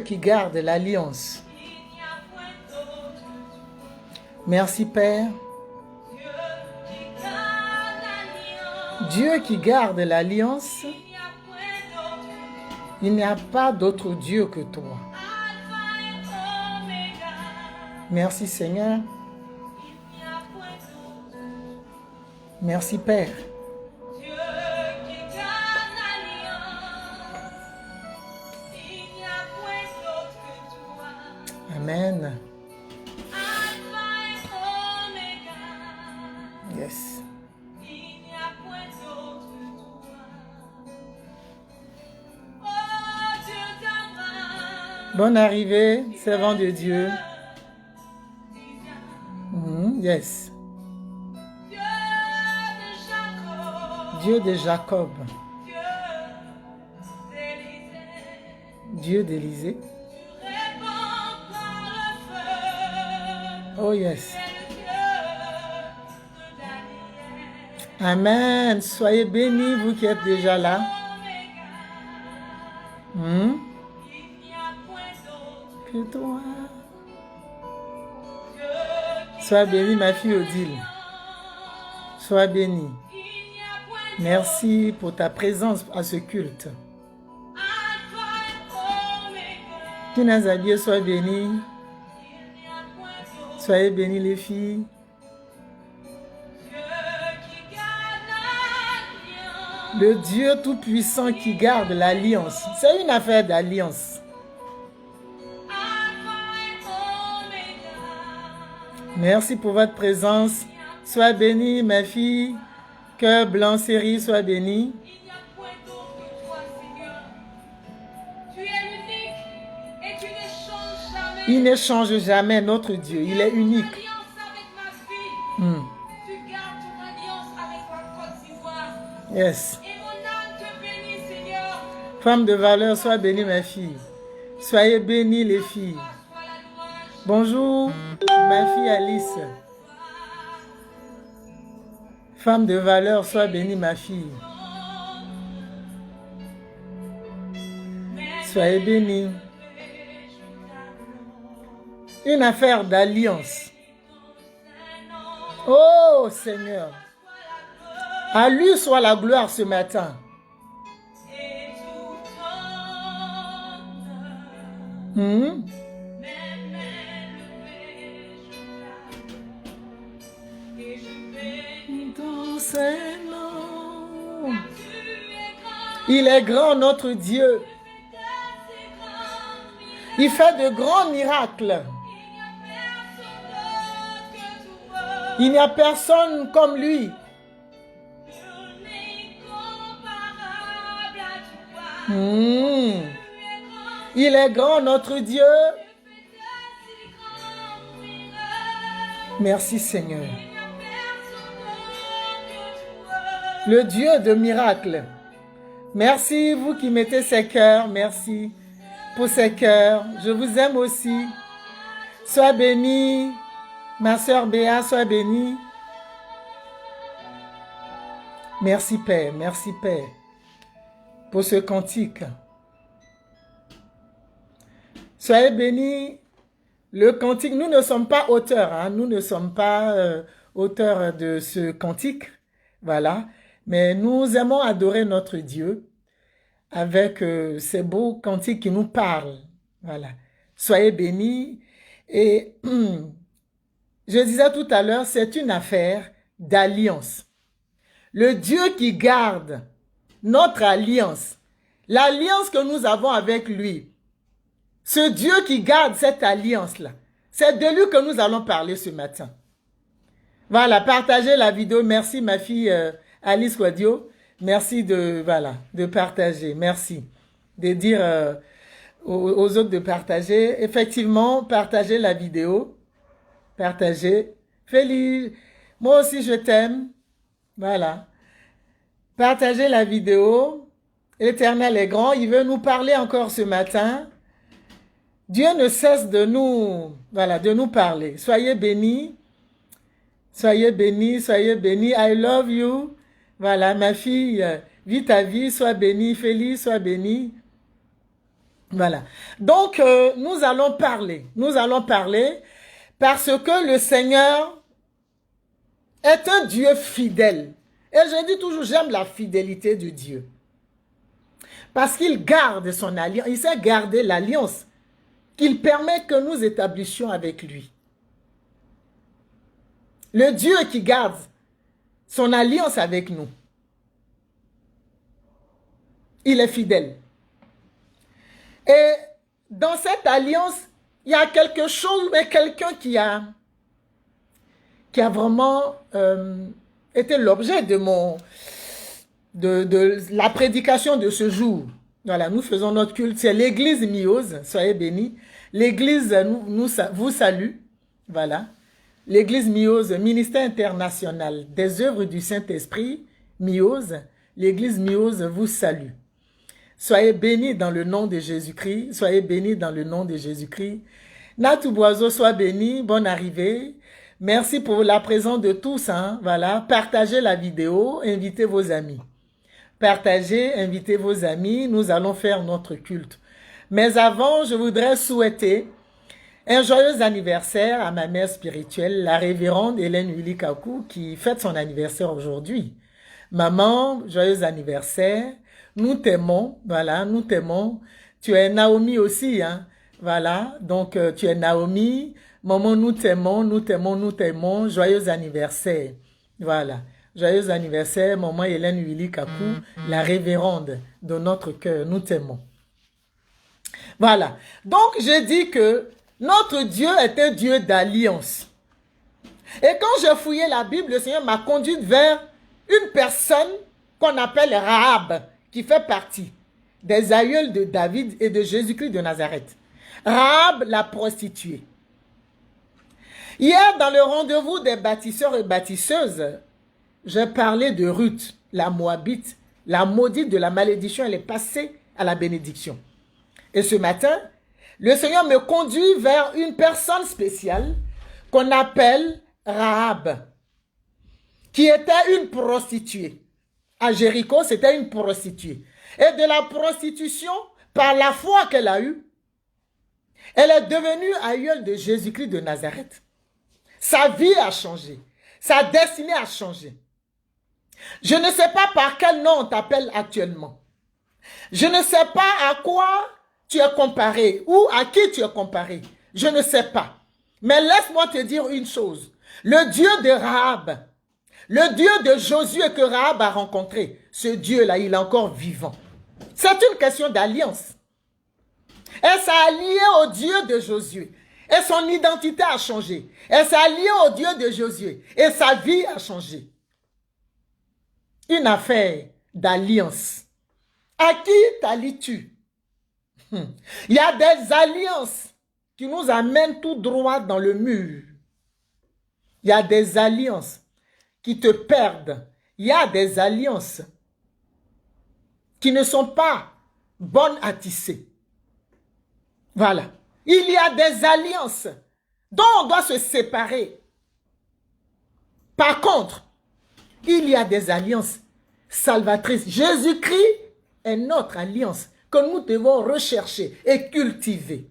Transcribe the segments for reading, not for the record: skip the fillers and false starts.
qui garde l'alliance. Merci Père. Dieu qui garde l'alliance. Il n'y a pas d'autre Dieu que toi. Merci Seigneur. Merci Père. Amen. Yes. Bonne arrivée, servant de Dieu. Yes. Dieu de Jacob. Dieu d'Élisée. Oh yes. Amen. Soyez bénis, vous qui êtes déjà là. Que toi. Sois bénie, ma fille Odile. Sois bénie. Merci pour ta présence à ce culte. Kinazabié, sois bénie. Soyez bénis les filles. Le Dieu Tout-Puissant qui garde l'alliance. C'est une affaire d'alliance. Merci pour votre présence. Sois bénie, ma fille. Cœur blanc, série, sois bénie. Il ne change jamais notre Dieu. Il est unique. Yes. Femme de valeur, sois bénie, ma fille. Soyez bénies, les filles. Bonjour, ma fille Alice. Femme de valeur, sois bénie, ma fille. Soyez bénie. Une affaire d'alliance. Oh Seigneur. À lui soit la gloire ce matin. Il est grand notre Dieu. Il fait de grands miracles. Il n'y a personne comme lui. Il est grand notre Dieu. Merci Seigneur. Le Dieu de miracles. Merci vous qui mettez ces cœurs. Merci pour ces cœurs. Je vous aime aussi. Sois bénie. Ma sœur Béa, sois bénie. Merci Père, pour ce cantique. Soyez bénis. Le cantique, nous ne sommes pas auteurs, nous ne sommes pas auteurs de ce cantique, voilà. Mais nous aimons adorer notre Dieu avec ces beaux cantiques qui nous parlent, voilà. Soyez bénis. Et je disais tout à l'heure, c'est une affaire d'alliance. Le Dieu qui garde notre alliance, l'alliance que nous avons avec lui, ce Dieu qui garde cette alliance-là, c'est de lui que nous allons parler ce matin. Voilà, partagez la vidéo. Merci ma fille Alice Wadio. Merci de partager. Merci de dire aux autres de partager. Effectivement, partagez la vidéo. Partagez. Félix, moi aussi je t'aime. Voilà. Partagez la vidéo. L'Éternel est grand. Il veut nous parler encore ce matin. Dieu ne cesse de nous parler. Soyez bénis. Soyez bénis, soyez bénis. I love you. Voilà, ma fille, vis ta vie, sois bénie. Félix, sois bénie. Voilà. Donc, nous allons parler. Nous allons parler parce que le Seigneur est un Dieu fidèle. Et je dis toujours, j'aime la fidélité de Dieu. Parce qu'il garde son alliance. Il sait garder l'alliance qu'il permet que nous établissions avec lui. Le Dieu qui garde son alliance avec nous. Il est fidèle. Et dans cette alliance, il y a quelque chose, mais quelqu'un qui a vraiment été l'objet de la prédication de ce jour. Voilà, nous faisons notre culte. C'est l'église Miose, soyez bénis. L'église vous salue. Voilà. L'église Miose, ministère international des œuvres du Saint-Esprit, Miose. L'église Miose vous salue. Soyez bénis dans le nom de Jésus-Christ. Soyez bénis dans le nom de Jésus-Christ. Natou Boiseau, sois béni. Bonne arrivée. Merci pour la présence de tous. Hein. Voilà. Partagez la vidéo. Invitez vos amis. Partagez, invitez vos amis. Nous allons faire notre culte. Mais avant, je voudrais souhaiter un joyeux anniversaire à ma mère spirituelle, la révérende Hélène Willy Kakou, qui fête son anniversaire aujourd'hui. Maman, joyeux anniversaire. Nous t'aimons, voilà, nous t'aimons. Tu es Naomi aussi, hein. Voilà, donc tu es Naomi. Maman, nous t'aimons, nous t'aimons, nous t'aimons. Joyeux anniversaire. Voilà, joyeux anniversaire, maman Hélène Willy Kakou, la révérende de notre cœur. Nous t'aimons. Voilà, donc je dis que notre Dieu est un Dieu d'alliance. Et quand j'ai fouillé la Bible, le Seigneur m'a conduite vers une personne qu'on appelle Rahab, qui fait partie des aïeuls de David et de Jésus-Christ de Nazareth. Rahab, la prostituée. Hier, dans le rendez-vous des bâtisseurs et bâtisseuses, j'ai parlé de Ruth, la Moabite, la maudite de la malédiction, elle est passée à la bénédiction. Et ce matin, le Seigneur me conduit vers une personne spéciale qu'on appelle Rahab, qui était une prostituée. À Jéricho, c'était une prostituée. Et de la prostitution, par la foi qu'elle a eue, elle est devenue aïeule de Jésus-Christ de Nazareth. Sa vie a changé. Sa destinée a changé. Je ne sais pas par quel nom on t'appelle actuellement. Je ne sais pas à quoi tu es comparé ou à qui tu es comparé. Je ne sais pas. Mais laisse-moi te dire une chose. Le Dieu de Rahab, le Dieu de Josué que Rahab a rencontré, ce Dieu-là, il est encore vivant. C'est une question d'alliance. Elle s'est alliée au Dieu de Josué. Et son identité a changé. Elle s'est alliée au Dieu de Josué. Et sa vie a changé. Une affaire d'alliance. À qui t'allies-tu? Il y a des alliances qui nous amènent tout droit dans le mur. Il y a des alliances qui te perdent. Il y a des alliances qui ne sont pas bonnes à tisser. Voilà. Il y a des alliances dont on doit se séparer. Par contre, il y a des alliances salvatrices. Jésus-Christ est notre alliance que nous devons rechercher et cultiver.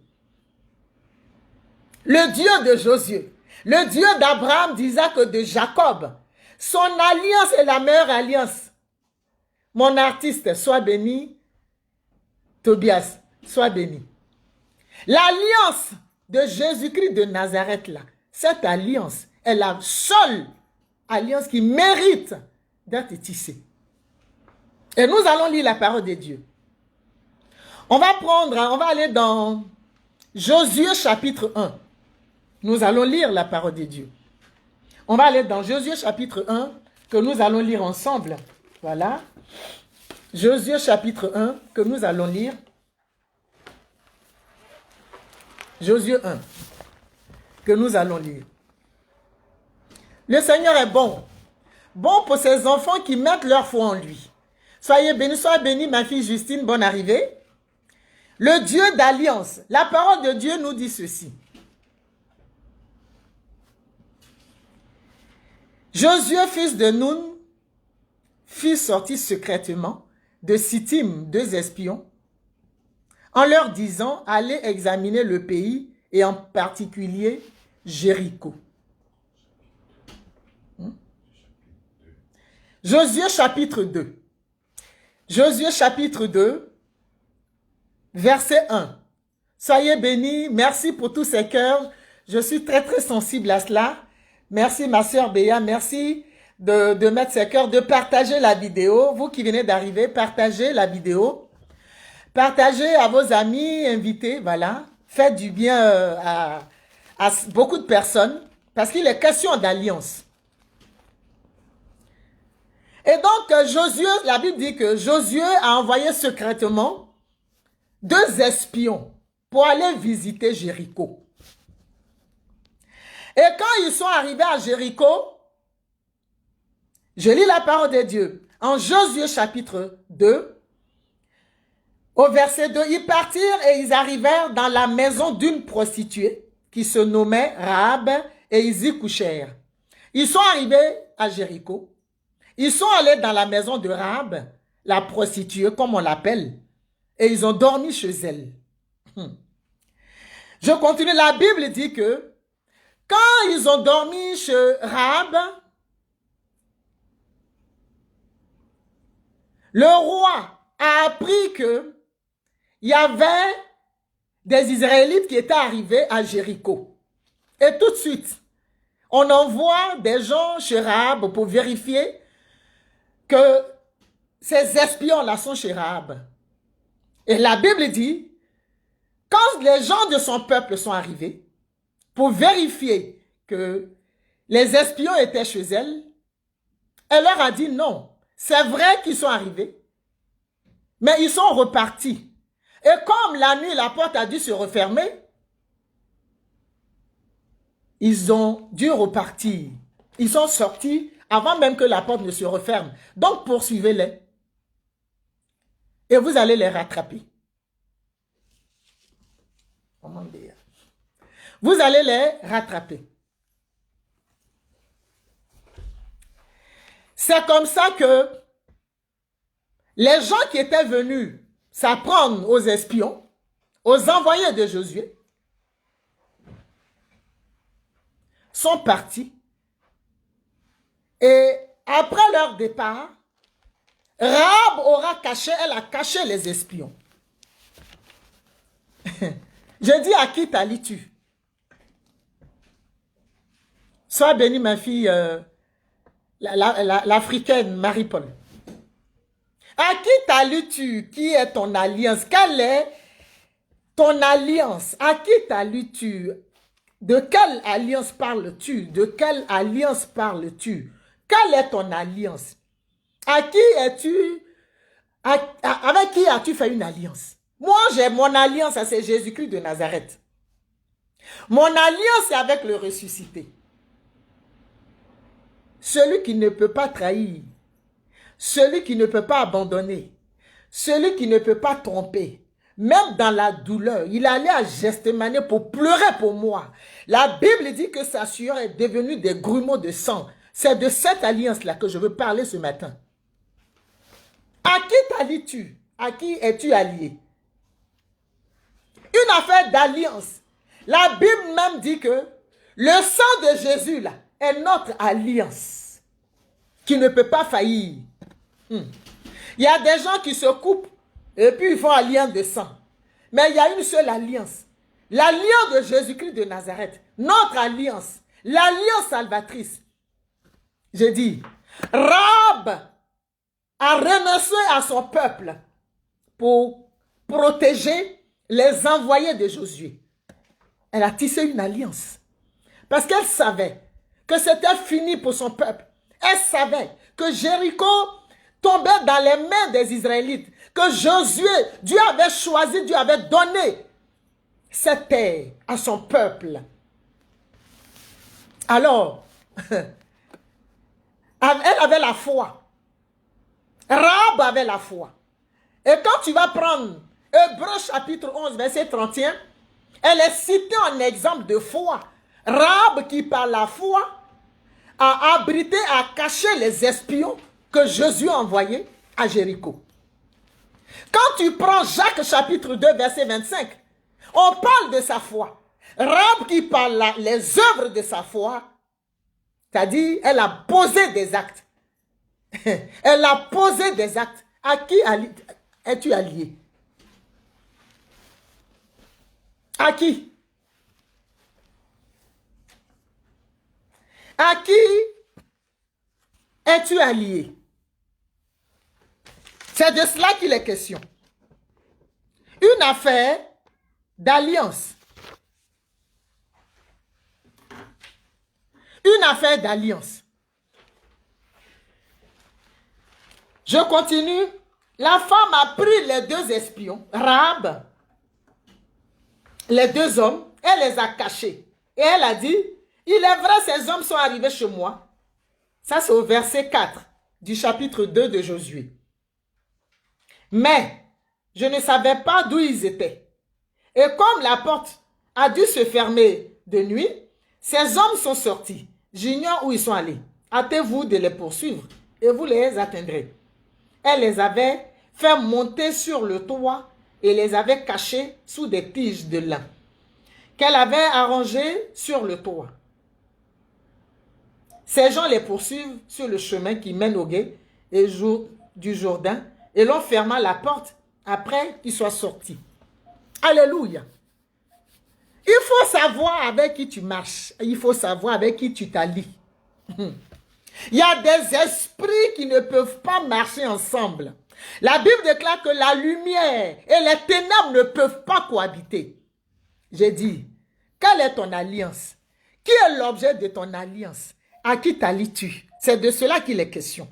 Le Dieu de Josué, le Dieu d'Abraham, d'Isaac et de Jacob, son alliance est la meilleure alliance. Mon artiste, sois béni. Tobias, sois béni. L'alliance de Jésus-Christ de Nazareth, là, cette alliance est la seule alliance qui mérite d'être tissée. Et nous allons lire la parole de Dieu. On va aller dans Josué chapitre 1. Nous allons lire la parole de Dieu. On va aller dans Josué chapitre 1, que nous allons lire ensemble. Voilà. Josué chapitre 1, que nous allons lire. Josué 1, que nous allons lire. Le Seigneur est bon. Bon pour ses enfants qui mettent leur foi en lui. Soyez bénis, sois bénie, ma fille Justine, bonne arrivée. Le Dieu d'alliance. La parole de Dieu nous dit ceci. Josué, fils de Nun, fit sortir secrètement de Sittim 2 espions, en leur disant, allez examiner le pays et en particulier Jéricho. Josué chapitre 2. Josué chapitre 2, verset 1. Soyez bénis, merci pour tous ces cœurs. Je suis très très sensible à cela. Merci ma sœur Béa, merci de mettre ces cœurs, de partager la vidéo. Vous qui venez d'arriver, partagez la vidéo. Partagez à vos amis, invités, voilà. Faites du bien à beaucoup de personnes parce qu'il est question d'alliance. Et donc, Josué, la Bible dit que Josué a envoyé secrètement 2 espions pour aller visiter Jéricho. Et quand ils sont arrivés à Jéricho, je lis la parole de Dieu. En Josué chapitre 2, au verset 2, ils partirent et ils arrivèrent dans la maison d'une prostituée qui se nommait Rahab et ils y couchèrent. Ils sont arrivés à Jéricho. Ils sont allés dans la maison de Rahab, la prostituée comme on l'appelle, et ils ont dormi chez elle. Je continue, la Bible dit que quand ils ont dormi chez Rahab, le roi a appris que il y avait des Israélites qui étaient arrivés à Jéricho. Et tout de suite, on envoie des gens chez Rahab pour vérifier que ces espions-là sont chez Rahab. Et la Bible dit, quand les gens de son peuple sont arrivés pour vérifier que les espions étaient chez elle, elle leur a dit non. C'est vrai qu'ils sont arrivés, mais ils sont repartis. Et comme la nuit, la porte a dû se refermer, ils ont dû repartir. Ils sont sortis avant même que la porte ne se referme. Donc, poursuivez-les. Et vous allez les rattraper. Vous allez les rattraper. C'est comme ça que les gens qui étaient venus s'apprendre aux espions, aux envoyés de Josué, sont partis. Et après leur départ, Rahab aura caché, elle a caché les espions. Je dis à qui t'allies-tu? Sois bénie ma fille, l'Africaine Marie-Paul. À qui t'allies-tu? Qui est ton alliance? Quelle est ton alliance? À qui t'allies-tu? De quelle alliance parles-tu? De quelle alliance parles-tu? Quelle est ton alliance? À qui es-tu? Avec qui as-tu fait une alliance? Moi, j'ai mon alliance, c'est Jésus-Christ de Nazareth. Mon alliance est avec le ressuscité. Celui qui ne peut pas trahir, celui qui ne peut pas abandonner, celui qui ne peut pas tromper, même dans la douleur, il allait à Gethsémani pour pleurer pour moi. La Bible dit que sa sueur est devenue des grumeaux de sang. C'est de cette alliance-là que je veux parler ce matin. À qui t'allies-tu? À qui es-tu allié? Une affaire d'alliance. La Bible même dit que le sang de Jésus là est notre alliance qui ne peut pas faillir. Il y a des gens qui se coupent et puis ils font alliance de sang. Mais il y a une seule alliance. L'alliance de Jésus-Christ de Nazareth. Notre alliance. L'alliance salvatrice. Je dis, Rahab a renoncé à son peuple pour protéger les envoyés de Josué. Elle a tissé une alliance. Parce qu'elle savait que c'était fini pour son peuple. Elle savait que Jéricho tombait dans les mains des Israélites. Que Josué, Dieu avait choisi, Dieu avait donné cette terre à son peuple. Alors, elle avait la foi. Rahab avait la foi. Et quand tu vas prendre Hébreux chapitre 11, verset 31, elle est citée en exemple de foi. Rahab qui par la foi a abrité, a caché les espions que Jésus a envoyés à Jéricho. Quand tu prends Jacques chapitre 2, verset 25, on parle de sa foi. Rahab qui parle là, les œuvres de sa foi, c'est-à-dire, elle a posé des actes. Elle a posé des actes. À qui es-tu allié? À qui? À qui es-tu allié? C'est de cela qu'il est question. Une affaire d'alliance. Une affaire d'alliance. Je continue. La femme a pris les deux espions, Rahab, les deux hommes, elle les a cachés. Et elle a dit, il est vrai, ces hommes sont arrivés chez moi. Ça, c'est au verset 4 du chapitre 2 de Josué. Mais je ne savais pas d'où ils étaient. Et comme la porte a dû se fermer de nuit, ces hommes sont sortis. J'ignore où ils sont allés. Hâtez-vous de les poursuivre et vous les atteindrez. Elle les avait fait monter sur le toit et les avait cachés sous des tiges de lin qu'elle avait arrangées sur le toit. Ces gens les poursuivent sur le chemin qui mène au gué et du Jourdain et l'on ferma la porte après qu'ils soient sortis. Alléluia. Il faut savoir avec qui tu marches. Il faut savoir avec qui tu t'allies. Il y a des esprits qui ne peuvent pas marcher ensemble. La Bible déclare que la lumière et les ténèbres ne peuvent pas cohabiter. J'ai dit, quelle est ton alliance? Qui est l'objet de ton alliance? À qui t'allies-tu? C'est de cela qu'il est question.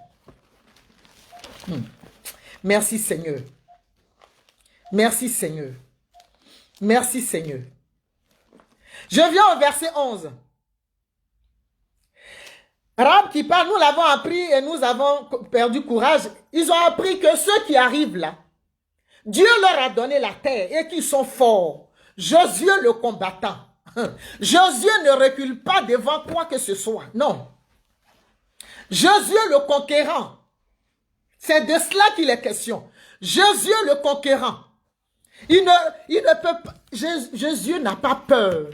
Merci Seigneur. Merci Seigneur. Merci Seigneur. Je viens au verset 11. Rahab qui parle, nous l'avons appris et nous avons perdu courage. Ils ont appris que ceux qui arrivent là, Dieu leur a donné la terre et qu'ils sont forts. Josué le combattant. Josué ne recule pas devant quoi que ce soit. Non. Josué le conquérant. C'est de cela qu'il est question. Josué le conquérant. Il ne peut pas. Josué n'a pas peur.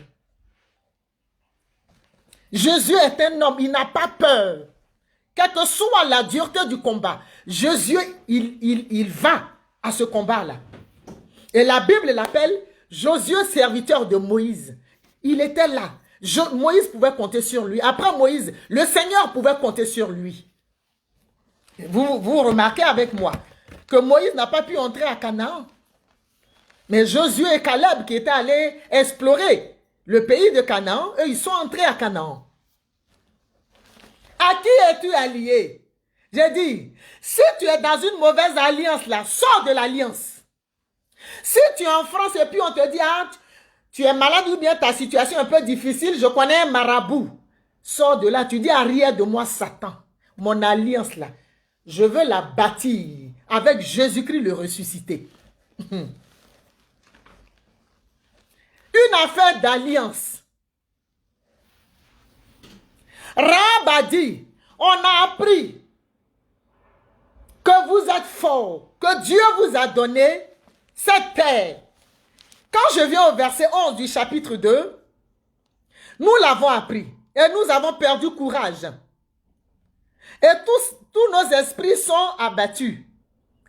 Josué est un homme, il n'a pas peur. Quelle que soit la dureté du combat, Josué, il va à ce combat-là. Et la Bible l'appelle Josué, serviteur de Moïse. Il était là. Moïse pouvait compter sur lui. Après Moïse, le Seigneur pouvait compter sur lui. Vous remarquez avec moi que Moïse n'a pas pu entrer à Canaan. Mais Josué et Caleb qui étaient allés explorer le pays de Canaan, eux, ils sont entrés à Canaan. À qui es-tu allié? J'ai dit, si tu es dans une mauvaise alliance là, sors de l'alliance. Si tu es en France et puis on te dit, ah, tu es malade ou bien ta situation est un peu difficile, je connais un marabout. Sors de là, tu dis, arrière de moi Satan. Mon alliance là, je veux la bâtir avec Jésus-Christ le ressuscité. Une affaire d'alliance. Rahab a dit, on a appris que vous êtes forts, que Dieu vous a donné cette terre. Quand je viens au verset 11 du chapitre 2, nous l'avons appris et nous avons perdu courage. Et tous nos esprits sont abattus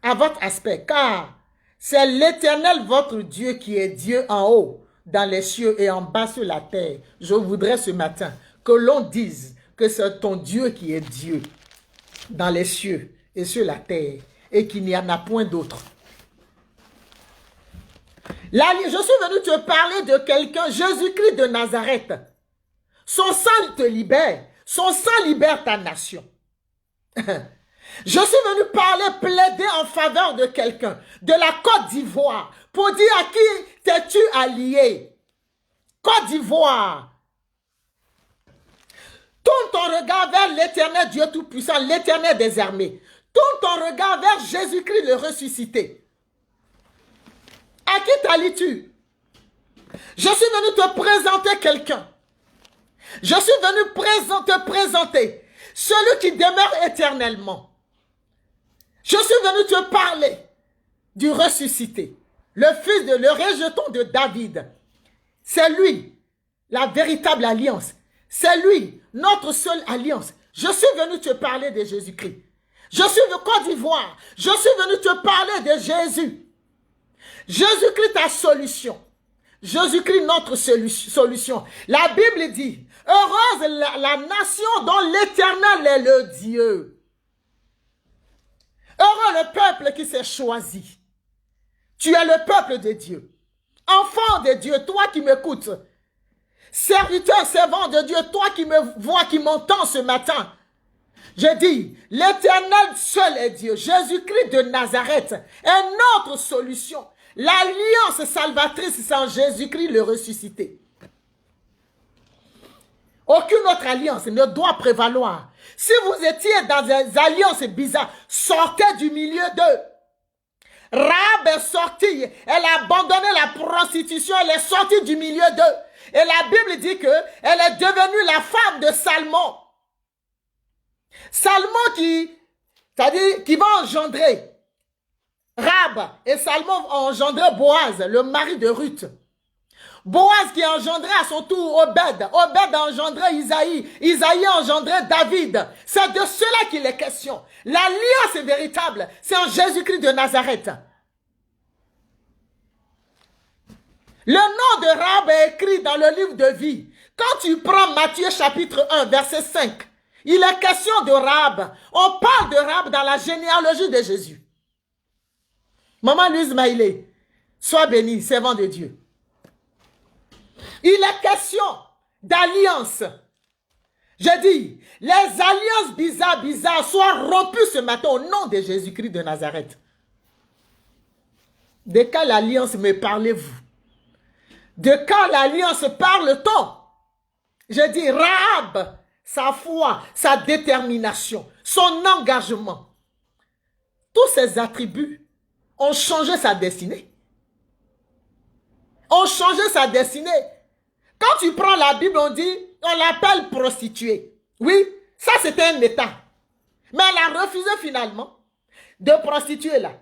à votre aspect, car c'est l'Éternel votre Dieu qui est Dieu en haut, dans les cieux et en bas sur la terre. Je voudrais ce matin que l'on dise que c'est ton Dieu qui est Dieu dans les cieux et sur la terre et qu'il n'y en a point d'autre. Je suis venu te parler de quelqu'un, Jésus-Christ de Nazareth. Son sang te libère, son sang libère ta nation. Je suis venu parler, plaider en faveur de quelqu'un, de la Côte d'Ivoire, pour dire à qui t'es-tu allié? Côte d'Ivoire. Tourne ton regard vers l'Éternel Dieu Tout-Puissant, l'Éternel des armées. Tourne ton regard vers Jésus-Christ le ressuscité. À qui t'allies-tu? Je suis venu te présenter quelqu'un. Je suis venu te présenter celui qui demeure éternellement. Je suis venu te parler du ressuscité, le fils de le rejeton de David. C'est lui, la véritable alliance. C'est lui, notre seule alliance. Je suis venu te parler de Jésus-Christ. Je suis de Côte d'Ivoire. Je suis venu te parler de Jésus. Jésus-Christ ta solution. Jésus-Christ notre solution. La Bible dit, heureuse la nation dont l'Éternel est le Dieu. Heureux le peuple qui s'est choisi. Tu es le peuple de Dieu. Enfant de Dieu, toi qui m'écoutes. Serviteur, servant de Dieu, toi qui me vois, qui m'entends ce matin. Je dis, l'Éternel seul est Dieu. Jésus-Christ de Nazareth est notre solution. L'alliance salvatrice sans Jésus-Christ le ressuscité. Aucune autre alliance ne doit prévaloir. Si vous étiez dans des alliances bizarres, sortez du milieu d'eux. Rahab est sortie, elle a abandonné la prostitution, elle est sortie du milieu d'eux. Et la Bible dit qu'elle est devenue la femme de Salmon. Salmon c'est-à-dire qui va engendrer Rahab, et Salmon a engendré Boaz, le mari de Ruth. Boaz qui a engendré à son tour Obed. Obed a engendré Isaïe. Isaïe a engendré David. C'est de cela qu'il est question. L'alliance est véritable. C'est en Jésus-Christ de Nazareth. Le nom de Rahab est écrit dans le livre de vie. Quand tu prends Matthieu chapitre 1, verset 5, il est question de Rahab. On parle de Rahab dans la généalogie de Jésus. Maman Louise Maïlé, sois bénie, servant de Dieu. Il est question d'alliance. Je dis, les alliances bizarres soient rompues ce matin au nom de Jésus-Christ de Nazareth. De quelle alliance me parlez-vous? De quelle alliance parle-t-on? Je dis, Rahab, sa foi, sa détermination, son engagement, tous ces attributs ont changé sa destinée. Ont changé sa destinée. Quand tu prends la Bible, on dit, on l'appelle prostituée. Oui, ça c'était un état. Mais elle a refusé finalement de prostituer là.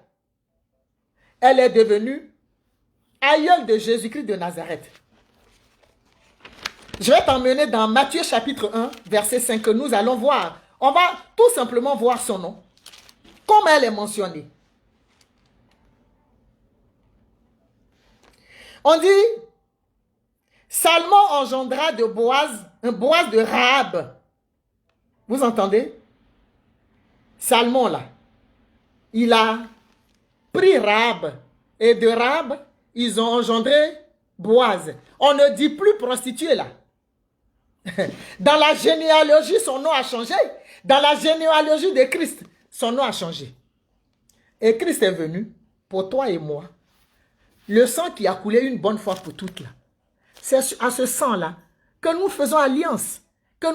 Elle est devenue aïeule de Jésus-Christ de Nazareth. Je vais t'emmener dans Matthieu chapitre 1, verset 5, que nous allons voir. On va tout simplement voir son nom. Comme elle est mentionnée. On dit, Salmon engendra de Boaz, un Boaz de Rahab. Vous entendez? Salmon là, il a pris Rahab. Et de Rahab, ils ont engendré Boaz. On ne dit plus prostituée là. Dans la généalogie, son nom a changé. Dans la généalogie de Christ, son nom a changé. Et Christ est venu pour toi et moi. Le sang qui a coulé une bonne fois pour toutes là. C'est à ce sang-là que nous faisons alliance, que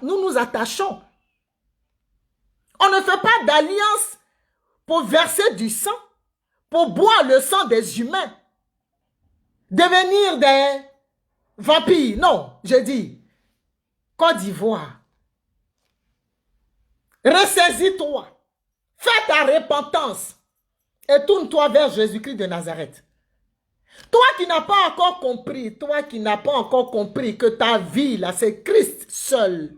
nous nous attachons. On ne fait pas d'alliance pour verser du sang, pour boire le sang des humains, devenir des vampires. Non, je dis, Côte d'Ivoire, ressaisis-toi, fais ta repentance et tourne-toi vers Jésus-Christ de Nazareth. Toi qui n'as pas encore compris, que ta vie, là, c'est Christ seul,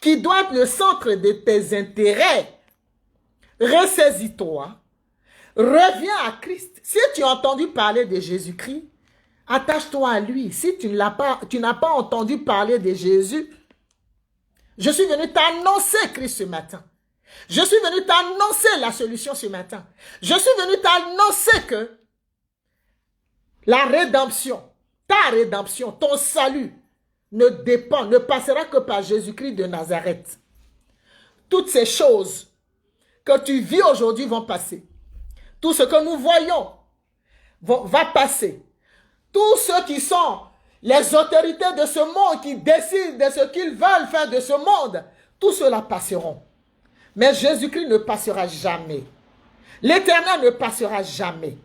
qui doit être le centre de tes intérêts, ressaisis-toi, reviens à Christ. Si tu as entendu parler de Jésus-Christ, attache-toi à lui. Si tu n'as pas entendu parler de Jésus, je suis venu t'annoncer Christ ce matin. Je suis venu t'annoncer la solution ce matin. Je suis venu t'annoncer que la rédemption, ta rédemption, ton salut ne passera que par Jésus-Christ de Nazareth. Toutes ces choses que tu vis aujourd'hui vont passer. Tout ce que nous voyons va passer. Tous ceux qui sont les autorités de ce monde, qui décident de ce qu'ils veulent faire de ce monde, tout cela passeront. Mais Jésus-Christ ne passera jamais. L'Éternel ne passera jamais.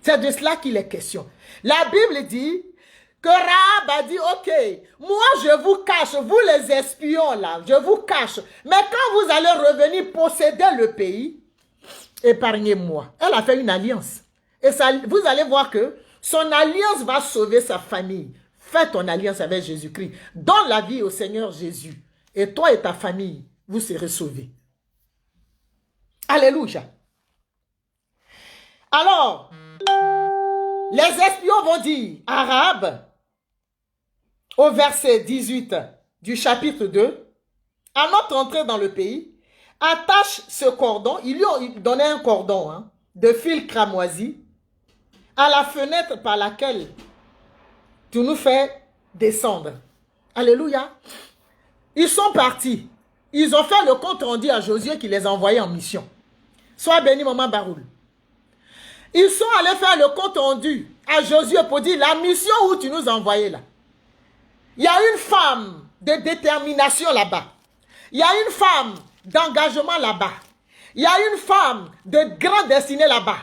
C'est de cela qu'il est question. La Bible dit que Rahab a dit, ok, moi je vous cache, vous les espions là, je vous cache. Mais quand vous allez revenir posséder le pays, épargnez-moi. Elle a fait une alliance. Et ça, vous allez voir que son alliance va sauver sa famille. Fais ton alliance avec Jésus-Christ. Donne la vie au Seigneur Jésus. Et toi et ta famille, vous serez sauvés. Alléluia. Alors, les espions vont dire à Rahab, au verset 18 du chapitre 2, à notre entrée dans le pays, attache ce cordon, ils lui ont donné un cordon de fil cramoisi à la fenêtre par laquelle tu nous fais descendre. Alléluia. Ils sont partis. Ils ont fait le compte rendu à Josué qui les a envoyés en mission. Sois béni, maman Baroul. Ils sont allés faire le compte rendu à Josué pour dire la mission où tu nous as envoyés là. Il y a une femme de détermination là-bas. Il y a une femme d'engagement là-bas. Il y a une femme de grande destinée là-bas.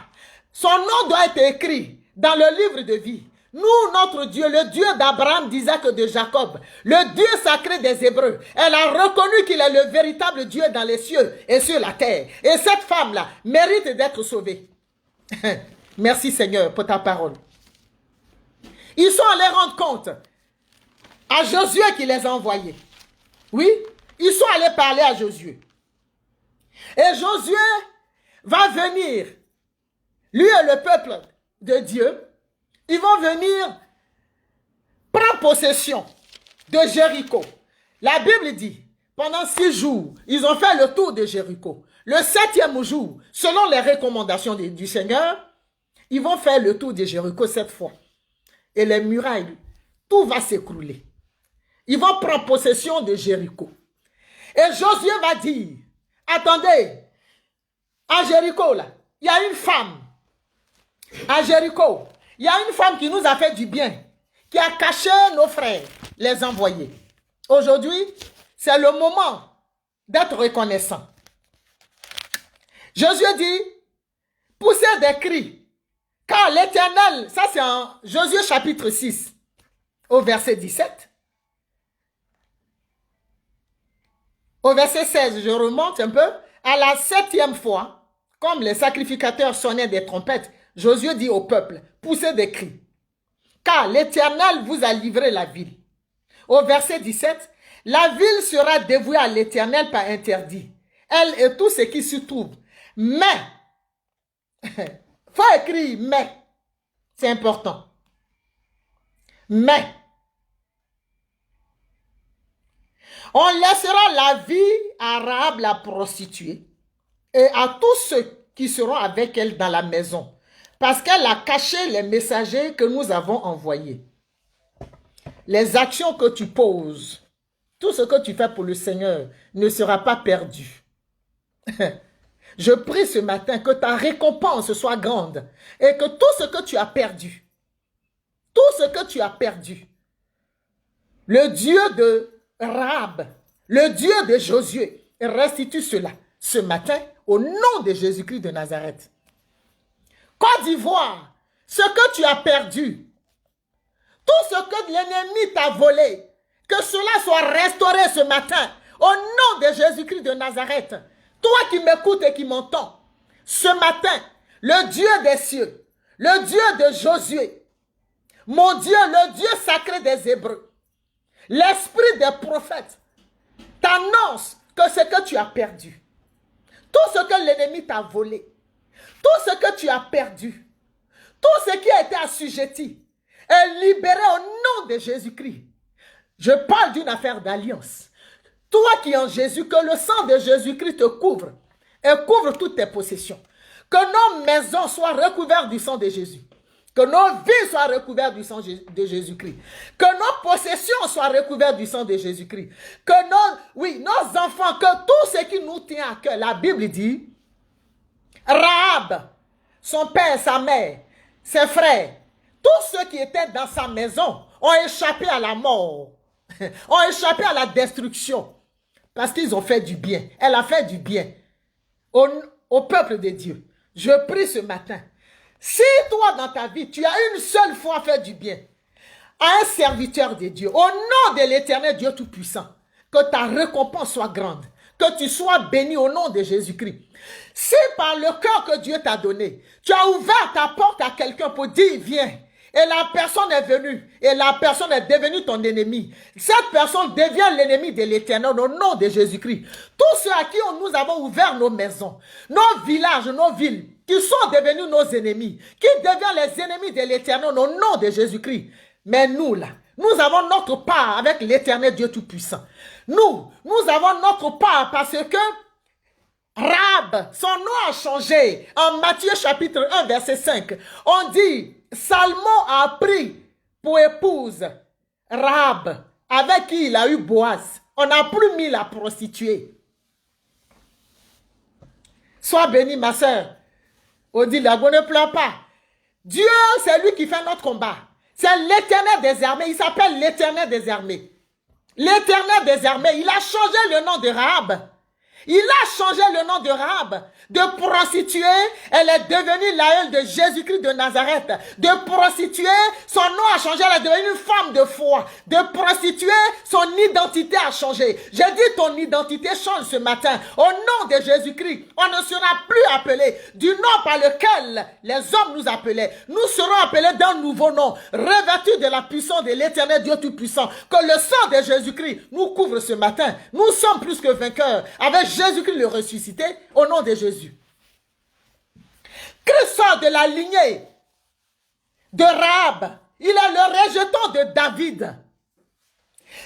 Son nom doit être écrit dans le livre de vie. Nous, notre Dieu, le Dieu d'Abraham, d'Isaac et de Jacob, le Dieu sacré des Hébreux, elle a reconnu qu'il est le véritable Dieu dans les cieux et sur la terre. Et cette femme-là mérite d'être sauvée. Merci Seigneur pour ta parole. Ils sont allés rendre compte à Josué qui les a envoyés. Oui, ils sont allés parler à Josué. Et Josué va venir, lui et le peuple de Dieu, ils vont venir prendre possession de Jéricho. La Bible dit, pendant 6 jours, ils ont fait le tour de Jéricho. Le 7e jour, selon les recommandations du Seigneur, ils vont faire le tour de Jéricho cette fois. Et les murailles, tout va s'écrouler. Ils vont prendre possession de Jéricho. Et Josué va dire, attendez, à Jéricho, là, il y a une femme. À Jéricho, il y a une femme qui nous a fait du bien, qui a caché nos frères, les envoyés. Aujourd'hui, c'est le moment d'être reconnaissant. Josué dit, poussez des cris, car l'Éternel, ça c'est en Josué chapitre 6, au verset 17. Au verset 16, je remonte un peu, à la 7e fois, comme les sacrificateurs sonnaient des trompettes, Josué dit au peuple, poussez des cris, car l'Éternel vous a livré la ville. Au verset 17, la ville sera dévouée à l'Éternel par interdit, elle et tout ce qui s'y trouve. Mais, faut écrire mais, c'est important. Mais, on laissera la vie à Rahab la prostituée et à tous ceux qui seront avec elle dans la maison, parce qu'elle a caché les messagers que nous avons envoyés. Les actions que tu poses, tout ce que tu fais pour le Seigneur ne sera pas perdu. Je prie ce matin que ta récompense soit grande et que tout ce que tu as perdu, le Dieu de Rahab, le Dieu de Josué, restitue cela ce matin au nom de Jésus-Christ de Nazareth. Côte d'Ivoire, ce que tu as perdu, tout ce que l'ennemi t'a volé, que cela soit restauré ce matin au nom de Jésus-Christ de Nazareth. Toi qui m'écoutes et qui m'entends, ce matin, le Dieu des cieux, le Dieu de Josué, mon Dieu, le Dieu sacré des Hébreux, l'esprit des prophètes, t'annonce que ce que tu as perdu, tout ce que l'ennemi t'a volé, tout ce que tu as perdu, tout ce qui a été assujetti, est libéré au nom de Jésus-Christ. Je parle d'une affaire d'alliance. Toi qui es en Jésus, que le sang de Jésus-Christ te couvre et couvre toutes tes possessions. Que nos maisons soient recouvertes du sang de Jésus. Que nos vies soient recouvertes du sang de Jésus-Christ. Que nos possessions soient recouvertes du sang de Jésus-Christ. Que nos enfants, que tout ce qui nous tient à cœur, la Bible dit, Rahab, son père, sa mère, ses frères, tous ceux qui étaient dans sa maison ont échappé à la mort, ont échappé à la destruction. Parce qu'ils ont fait du bien. Elle a fait du bien au peuple de Dieu. Je prie ce matin. Si toi dans ta vie, tu as une seule fois fait du bien à un serviteur de Dieu, au nom de l'Éternel Dieu Tout-Puissant, que ta récompense soit grande. que tu sois béni au nom de Jésus-Christ. Si par le cœur que Dieu t'a donné, tu as ouvert ta porte à quelqu'un pour dire viens, et la personne est venue, et la personne est devenue ton ennemi, cette personne devient l'ennemi de l'Éternel au nom de Jésus-Christ. Tous ceux à qui nous avons ouvert nos maisons, nos villages, nos villes, qui sont devenus nos ennemis, qui deviennent les ennemis de l'Éternel au nom de Jésus-Christ. Mais nous là, nous avons notre part avec l'Éternel Dieu Tout-Puissant. Nous avons notre part parce que Rahab, son nom a changé. En Matthieu chapitre 1 verset 5, on dit, Salmon a pris pour épouse Rahab, avec qui il a eu Boaz. On n'a plus mis la prostituée. Sois bénie ma sœur. Odilago, ne pleure pas. Dieu, c'est lui qui fait notre combat. C'est l'Éternel des armées. Il s'appelle l'Éternel des armées. L'Éternel des armées. Il a changé le nom de Rahab. Il a changé le nom de Rahab. De prostituée, elle est devenue l'aïeule de Jésus-Christ de Nazareth. De prostituée, son nom a changé, elle est devenue une femme de foi. De prostituée, son identité a changé. J'ai dit ton identité change ce matin. Au nom de Jésus-Christ, on ne sera plus appelé du nom par lequel les hommes nous appelaient. Nous serons appelés d'un nouveau nom, revêtus de la puissance de l'Éternel Dieu Tout-Puissant. Que le sang de Jésus-Christ nous couvre ce matin. Nous sommes plus que vainqueurs avec Jésus-Christ le ressuscité, au nom de Jésus. Christ sort de la lignée de Rahab. Il est le rejeton de David.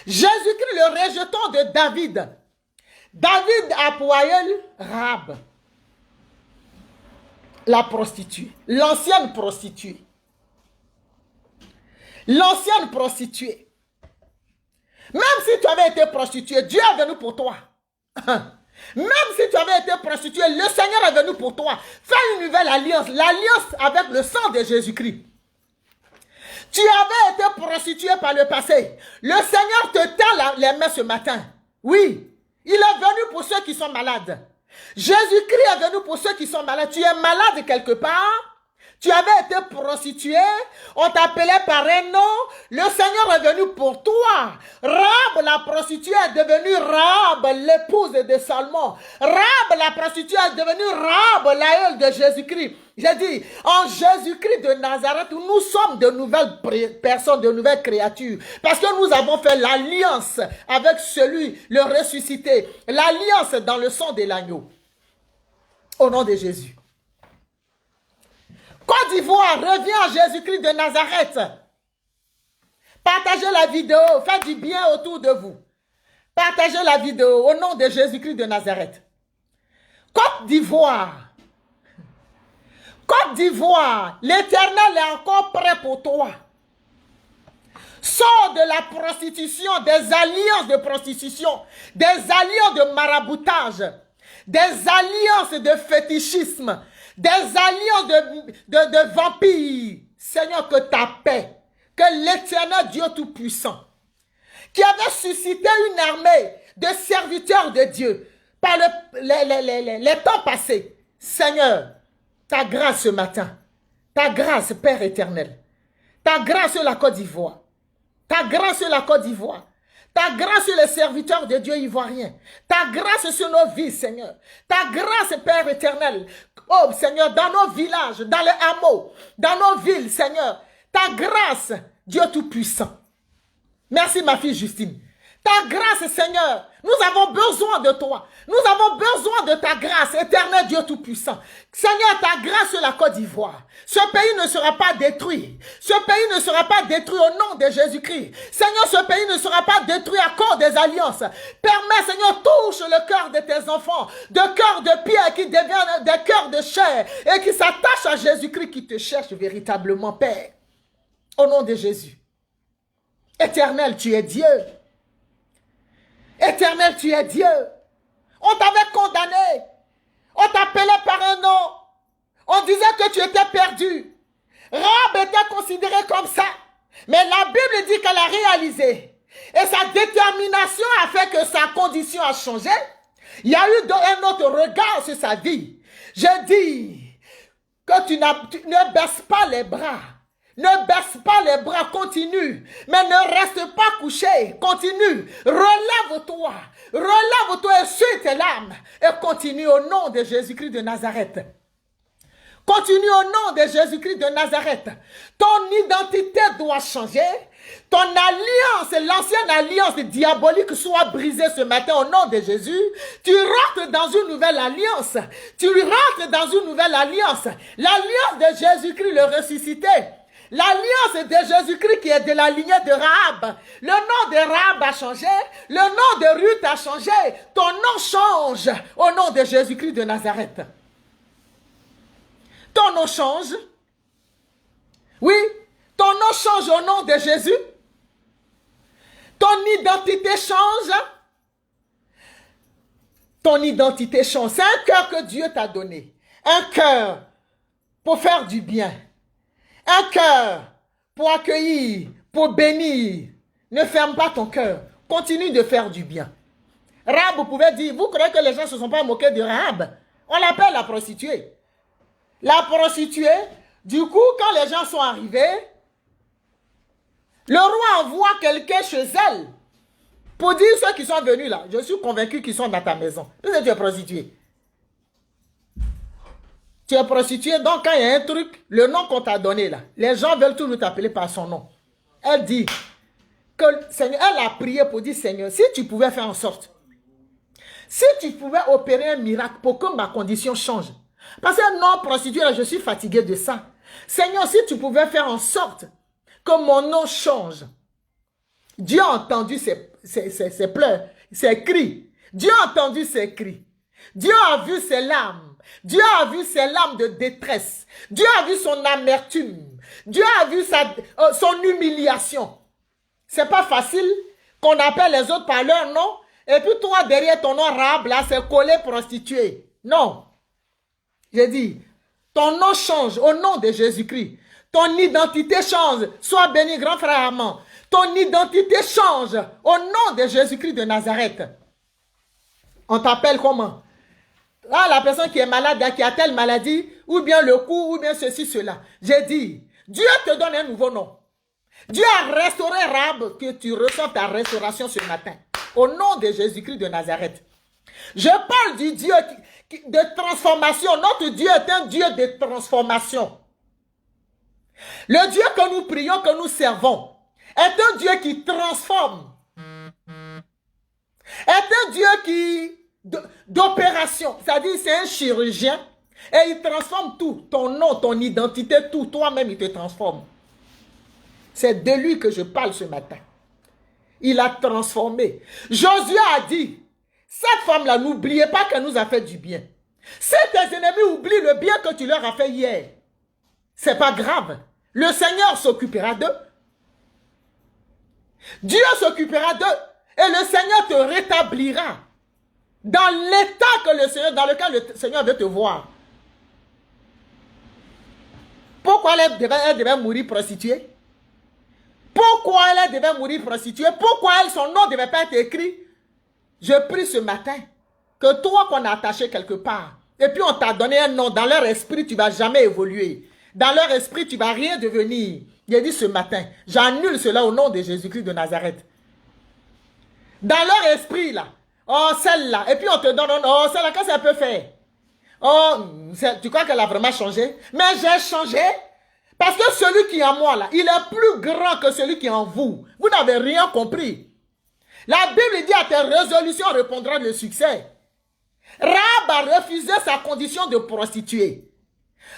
Jésus-Christ le rejeton de David. David a pour aïeul Rahab, la prostituée, l'ancienne prostituée. L'ancienne prostituée. Même si tu avais été prostituée, Dieu est venu pour toi. Même si tu avais été prostituée, le Seigneur est venu pour toi. Fais une nouvelle alliance, l'alliance avec le sang de Jésus-Christ. Tu avais été prostituée par le passé. Le Seigneur te tend les mains ce matin. Oui, il est venu pour ceux qui sont malades. Jésus-Christ est venu pour ceux qui sont malades. Tu es malade quelque part. Tu avais été prostituée, on t'appelait par un nom, le Seigneur est venu pour toi. Rahab, la prostituée, est devenue Rahab, l'épouse de Salmon. Rahab, la prostituée, est devenue Rahab, l'aïeule de Jésus-Christ. J'ai dit, en Jésus-Christ de Nazareth, nous sommes de nouvelles personnes, de nouvelles créatures. Parce que nous avons fait l'alliance avec celui, le ressuscité. L'alliance dans le sang de l'agneau. Au nom de Jésus. Côte d'Ivoire, reviens à Jésus-Christ de Nazareth. Partagez la vidéo, faites du bien autour de vous. Partagez la vidéo au nom de Jésus-Christ de Nazareth. Côte d'Ivoire. Côte d'Ivoire, l'Éternel est encore prêt pour toi. Sors de la prostitution, des alliances de prostitution, des alliances de maraboutage, des alliances de fétichisme, des alliances de vampires. Seigneur, que ta paix, que l'Éternel Dieu Tout-Puissant, qui avait suscité une armée de serviteurs de Dieu par les temps passés, Seigneur, ta grâce ce matin, ta grâce, Père éternel, ta grâce sur la Côte d'Ivoire, ta grâce sur la Côte d'Ivoire, ta grâce sur les serviteurs de Dieu ivoiriens. Ta grâce sur nos vies, Seigneur. Ta grâce, Père éternel. Oh, Seigneur, dans nos villages, dans les hameaux, dans nos villes, Seigneur. Ta grâce, Dieu Tout-Puissant. Merci, ma fille Justine. Ta grâce, Seigneur. Nous avons besoin de toi. Nous avons besoin de ta grâce, éternel Dieu Tout-Puissant. Seigneur, ta grâce sur la Côte d'Ivoire. Ce pays ne sera pas détruit. Ce pays ne sera pas détruit au nom de Jésus-Christ. Seigneur, ce pays ne sera pas détruit à cause des alliances. Permets, Seigneur, touche le cœur de tes enfants, de cœur de pierre qui deviennent des cœurs de chair et qui s'attachent à Jésus-Christ qui te cherche véritablement, Père. Au nom de Jésus. Éternel, tu es Dieu. Éternel, tu es Dieu. On t'avait condamné. On t'appelait par un nom. On disait que tu étais perdu. Rahab était considérée comme ça. Mais la Bible dit qu'elle a réalisé. Et sa détermination a fait que sa condition a changé. Il y a eu un autre regard sur sa vie. Je dis que tu ne baisses pas les bras. Ne baisse pas les bras, continue. Mais ne reste pas couché, continue. Relève-toi. Relève-toi et suis tes larmes. Et continue au nom de Jésus-Christ de Nazareth. Continue au nom de Jésus-Christ de Nazareth. Ton identité doit changer. Ton alliance, l'ancienne alliance diabolique soit brisée ce matin au nom de Jésus. Tu rentres dans une nouvelle alliance. Tu rentres dans une nouvelle alliance. L'alliance de Jésus-Christ le ressuscité. L'alliance de Jésus-Christ qui est de la lignée de Rahab. Le nom de Rahab a changé. Le nom de Ruth a changé. Ton nom change au nom de Jésus-Christ de Nazareth. Ton nom change. Oui, ton nom change au nom de Jésus. Ton identité change. Ton identité change. C'est un cœur que Dieu t'a donné. Un cœur pour faire du bien. Un cœur pour accueillir, pour bénir. Ne ferme pas ton cœur. Continue de faire du bien. Rahab pouvait dire, vous croyez que les gens ne se sont pas moqués de Rahab? On l'appelle la prostituée. La prostituée, du coup, quand les gens sont arrivés, le roi envoie quelqu'un chez elle pour dire ceux qui sont venus là. Je suis convaincu qu'ils sont dans ta maison. Parce que tu es prostituée. Tu es prostituée, donc quand il y a un truc, le nom qu'on t'a donné là, les gens veulent toujours t'appeler par son nom. Elle dit que Seigneur, elle a prié pour dire Seigneur, si tu pouvais faire en sorte, si tu pouvais opérer un miracle pour que ma condition change. Parce que non, prostituée, là, je suis fatigué de ça. Seigneur, si tu pouvais faire en sorte que mon nom change. Dieu a entendu ses pleurs, ses cris. Dieu a entendu ses cris. Dieu a vu ses larmes. Dieu a vu ses larmes de détresse. Dieu a vu son amertume. Dieu a vu son humiliation. C'est pas facile qu'on appelle les autres par leur nom. Et puis toi, derrière ton nom Rahab, là, c'est collé prostituée. Non. J'ai dit, ton nom change au nom de Jésus-Christ. Ton identité change. Sois béni, grand frère Armand. Ton identité change au nom de Jésus-Christ de Nazareth. On t'appelle comment? Ah, la personne qui est malade, qui a telle maladie, ou bien le cou, ou bien ceci, cela. J'ai dit, Dieu te donne un nouveau nom. Dieu a restauré Rahab, que tu ressens ta restauration ce matin. Au nom de Jésus-Christ de Nazareth. Je parle du Dieu de transformation. Notre Dieu est un Dieu de transformation. Le Dieu que nous prions, que nous servons, est un Dieu qui transforme. Est un Dieu d'opération. C'est-à-dire, c'est un chirurgien et il transforme tout. Ton nom, ton identité, tout. Toi-même, il te transforme. C'est de lui que je parle ce matin. Il a transformé. Josué a dit, cette femme-là, n'oubliez pas qu'elle nous a fait du bien. Si tes ennemis oublient le bien que tu leur as fait hier, c'est pas grave. Le Seigneur s'occupera d'eux. Dieu s'occupera d'eux. Et le Seigneur te rétablira dans l'état dans lequel le Seigneur veut te voir. Pourquoi elle devait mourir prostituée? Pourquoi elle devait mourir prostituée? Pourquoi son nom ne devait pas être écrit? Je prie ce matin que toi qu'on a attaché quelque part, et puis on t'a donné un nom, dans leur esprit, tu ne vas jamais évoluer. Dans leur esprit, tu ne vas rien devenir. J'ai dit ce matin, j'annule cela au nom de Jésus-Christ de Nazareth. Dans leur esprit, là, oh, celle-là, et puis on te donne, oh, celle-là, qu'est-ce qu'elle peut faire? Oh, tu crois qu'elle a vraiment changé? Mais j'ai changé. Parce que celui qui est en moi, là, il est plus grand que celui qui est en vous. Vous n'avez rien compris. La Bible dit à tes résolutions répondra le succès. Rahab a refusé sa condition de prostituée.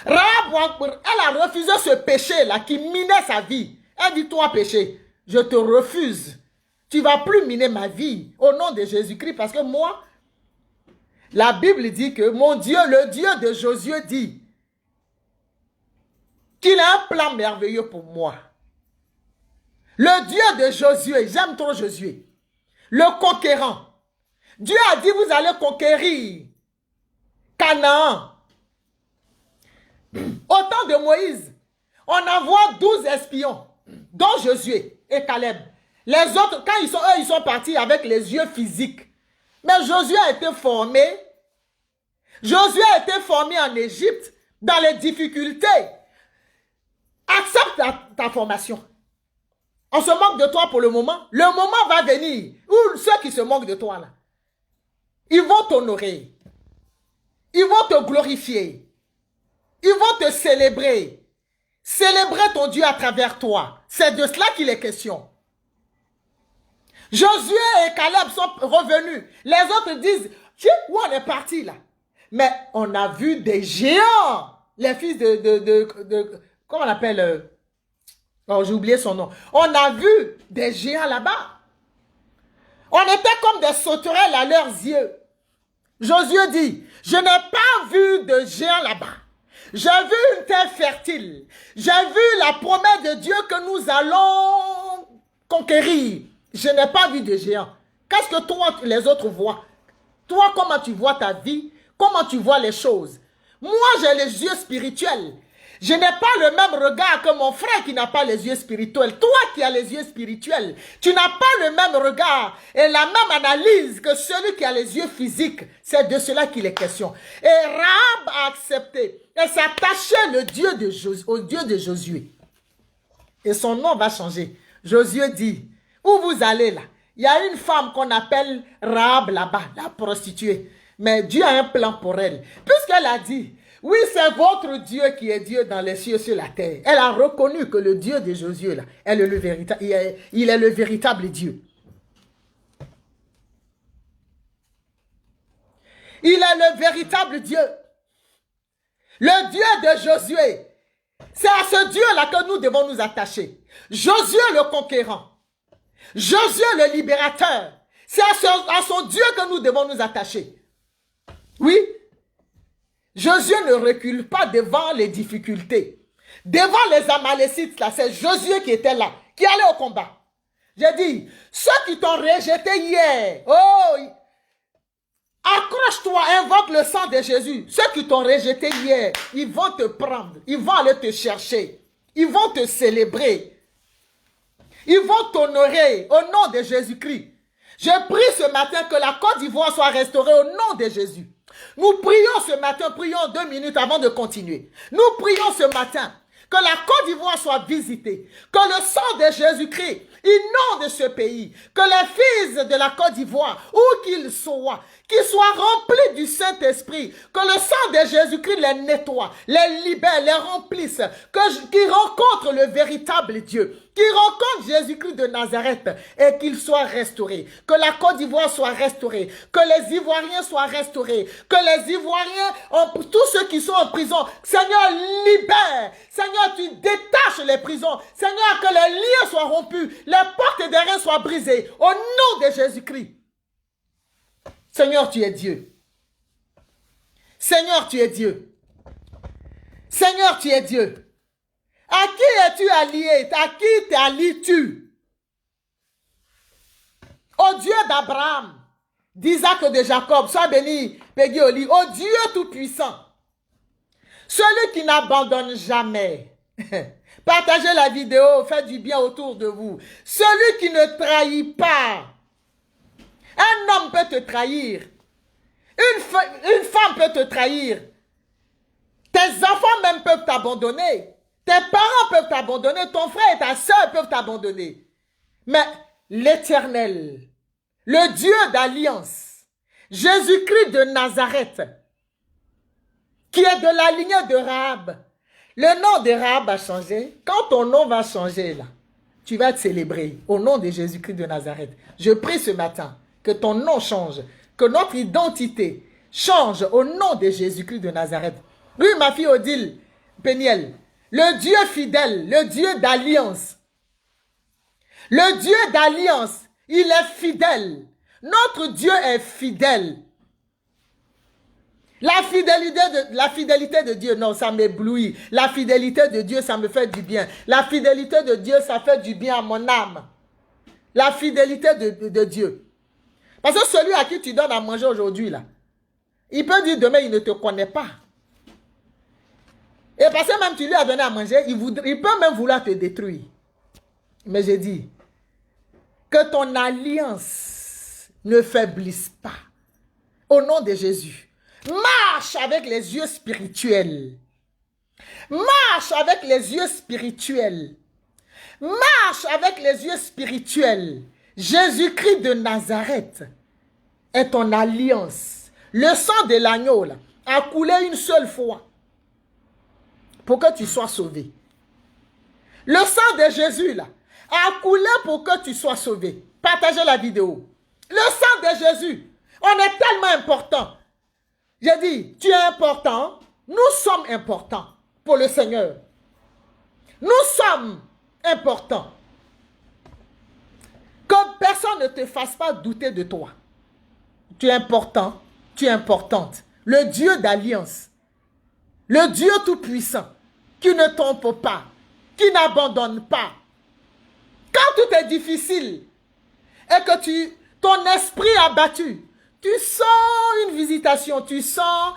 Rahab, elle a refusé ce péché-là qui minait sa vie. Elle dit, toi péché, je te refuse. Tu ne vas plus miner ma vie au nom de Jésus-Christ parce que moi, la Bible dit que mon Dieu, le Dieu de Josué dit qu'il a un plan merveilleux pour moi. Le Dieu de Josué, j'aime trop Josué, le conquérant. Dieu a dit, vous allez conquérir Canaan. Au temps de Moïse, on envoie 12 espions, dont Josué et Caleb. Les autres, quand ils sont partis avec les yeux physiques. Mais Josué a été formé. Josué a été formé en Égypte, dans les difficultés. Accepte ta formation. On se moque de toi pour le moment. Le moment va venir où ceux qui se moquent de toi, là, ils vont t'honorer. Ils vont te glorifier. Ils vont te célébrer. Célébrer ton Dieu à travers toi. C'est de cela qu'il est question. Josué et Caleb sont revenus. Les autres disent, où on est parti là? Mais on a vu des géants. Les fils comment on appelle? Oh, j'ai oublié son nom. On a vu des géants là-bas. On était comme des sauterelles à leurs yeux. Josué dit, je n'ai pas vu de géants là-bas. J'ai vu une terre fertile. J'ai vu la promesse de Dieu que nous allons conquérir. Je n'ai pas vu de géants. Qu'est-ce que toi, les autres voient? Toi, comment tu vois ta vie? Comment tu vois les choses? Moi, j'ai les yeux spirituels. Je n'ai pas le même regard que mon frère qui n'a pas les yeux spirituels. Toi qui as les yeux spirituels, tu n'as pas le même regard et la même analyse que celui qui a les yeux physiques. C'est de cela qu'il est question. Et Rahab a accepté. Elle s'attachait au Dieu de Josué. Et son nom va changer. Josué dit, où vous allez là? Il y a une femme qu'on appelle Rahab là-bas, la prostituée. Mais Dieu a un plan pour elle. Puisqu'elle a dit, oui, c'est votre Dieu qui est Dieu dans les cieux sur la terre. Elle a reconnu que le Dieu de Josué, là, il est le véritable Dieu. Il est le véritable Dieu. Le Dieu de Josué. C'est à ce Dieu-là que nous devons nous attacher. Josué le conquérant. Josué le libérateur. C'est à son Dieu que nous devons nous attacher. Oui. Josué ne recule pas devant les difficultés. Devant les Amalécites, là, c'est Josué qui était là, qui allait au combat. J'ai dit, ceux qui t'ont rejeté hier, oh, accroche-toi, invoque le sang de Jésus. Ceux qui t'ont rejeté hier, ils vont te prendre, ils vont aller te chercher, ils vont te célébrer, ils vont t'honorer au nom de Jésus-Christ. Je prie ce matin que la Côte d'Ivoire soit restaurée au nom de Jésus. Nous prions ce matin, prions 2 minutes avant de continuer. Nous prions ce matin que la Côte d'Ivoire soit visitée, que le sang de Jésus-Christ inonde ce pays, que les fils de la Côte d'Ivoire, où qu'ils soient remplis du Saint-Esprit, que le sang de Jésus-Christ les nettoie, les libère, les remplisse, qu'ils rencontrent le véritable Dieu, qu'ils rencontrent Jésus-Christ de Nazareth et qu'ils soient restaurés, que la Côte d'Ivoire soit restaurée, que les Ivoiriens soient restaurés, que les Ivoiriens, tous ceux qui sont en prison, Seigneur, libère, Seigneur, tu détaches les prisons, Seigneur, que les liens soient rompus, les portes des reins soient brisées, au nom de Jésus-Christ. Seigneur, tu es Dieu. Seigneur, tu es Dieu. Seigneur, tu es Dieu. À qui es-tu allié? À qui te allies-tu? Au Dieu d'Abraham, d'Isaac et de Jacob, sois béni, Peggy Oli, au Dieu tout-puissant. Celui qui n'abandonne jamais. Partagez la vidéo, faites du bien autour de vous. Celui qui ne trahit pas. Un homme peut te trahir. Une femme peut te trahir. Tes enfants même peuvent t'abandonner. Tes parents peuvent t'abandonner. Ton frère et ta soeur peuvent t'abandonner. Mais l'Éternel, le Dieu d'alliance, Jésus-Christ de Nazareth, qui est de la lignée de Rahab. Le nom de Rahab a changé. Quand ton nom va changer là, tu vas te célébrer au nom de Jésus-Christ de Nazareth. Je prie ce matin que ton nom change, que notre identité change au nom de Jésus-Christ de Nazareth. Oui, ma fille Odile Péniel, le Dieu fidèle, le Dieu d'alliance. Le Dieu d'alliance, il est fidèle. Notre Dieu est fidèle. La fidélité de Dieu, non, ça m'éblouit. La fidélité de Dieu, ça me fait du bien. La fidélité de Dieu, ça fait du bien à mon âme. La fidélité de Dieu. Parce que celui à qui tu donnes à manger aujourd'hui, là, il peut dire demain, il ne te connaît pas. Et parce que même tu lui as donné à manger, il peut même vouloir te détruire. Mais j'ai dit, que ton alliance ne faiblisse pas. Au nom de Jésus. Marche avec les yeux spirituels. Marche avec les yeux spirituels. Marche avec les yeux spirituels. Jésus-Christ de Nazareth est ton alliance. Le sang de l'agneau a coulé une seule fois pour que tu sois sauvé. Le sang de Jésus a coulé pour que tu sois sauvé. Partagez la vidéo. Le sang de Jésus, on est tellement important. J'ai dit, tu es important, nous sommes importants pour le Seigneur. Nous sommes importants. Que personne ne te fasse pas douter de toi. Tu es important, tu es importante. Le Dieu d'alliance, le Dieu tout-puissant, qui ne trompe pas, qui n'abandonne pas. Quand tout est difficile et que ton esprit est abattu, tu sens une visitation, tu sens